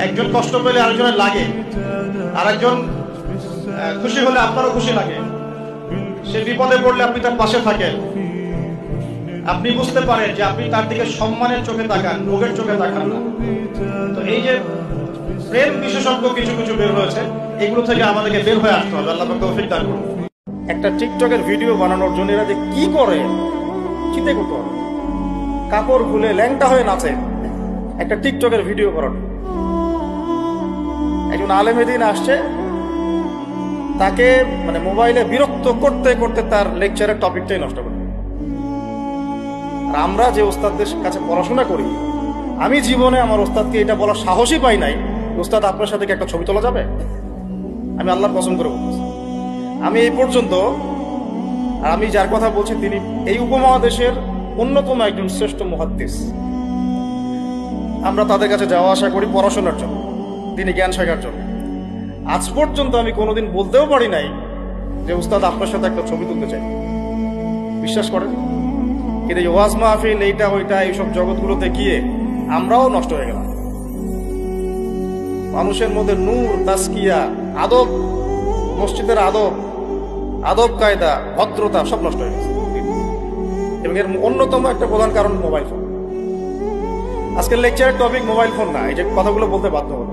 একজন কষ্ট পেলে আরেকজনের লাগে, আরেকজন খুশি হলে আপনারও খুশি লাগে। সে বিপদে পড়লে আপনি তার পাশে থাকেন, আপনি বুঝতে পারেন যে আপনি তার দিকে সম্মানের চোখে তাকান, রোগের চোখে তাকান না। তো এই যে প্রেম বিশেষজ্ঞ কিছু কিছু বের হয়েছে, এগুলো থেকে আমাদেরকে বের হয়ে আসতে হবে। আল্লাহ পাক তৌফিক দান করুন। একটা টিকটকের ভিডিও বানানোর জন্য এরা যে কি করে চিন্তা করতে হবে। কাপড় খুলে ল্যাংটা হয়ে নাচে একটা টিকটকের ভিডিও করার। একজন আলেমে দিন আসছে, তাকে মানে মোবাইলে বিরক্ত করতে করতে তার লেকচারের টপিকটাই নষ্ট করে। আর আমরা যে ওস্তাদদের কাছে পড়াশোনা করি, আমি জীবনে আমার ওস্তাদকে এটা বলার সাহসই পাই নাই, ওস্তাদ আপনার সাথে কি একটা ছবি তোলা যাবে? আমি আল্লাহর কসম করে বলতেছি, আমি এই পর্যন্ত, আর আমি যার কথা বলছি তিনি এই উপমহাদেশের অন্যতম একজন শ্রেষ্ঠ মুহাদ্দিস। আমরা তাদের কাছে যাওয়া আসা করি পড়াশোনার জন্য, তিনি জ্ঞান শেখার জন্য। আজ পর্যন্ত আমি কোনোদিন বলতেও পারি নাই যে উস্তাদ আপনার সাথে একটা ছবি তুলতে চাই, বিশ্বাস করেন। কিন্তু এই ওয়াজ মাহফিল এইটা ওইটা এইসব জগৎগুলোতে গিয়ে আমরাও নষ্ট হয়ে গেলাম। মানুষের মধ্যে নূর, তাসকিয়া, আদব, মসজিদের আদব, আদব কায়দা, ভদ্রতা সব নষ্ট হয়ে গেছে। এবং এর অন্যতম একটা প্রধান কারণ মোবাইল ফোন। আজকের লেকচারের টপিক মোবাইল ফোন না, এই যে কথাগুলো বলতে বাধ্য হবে।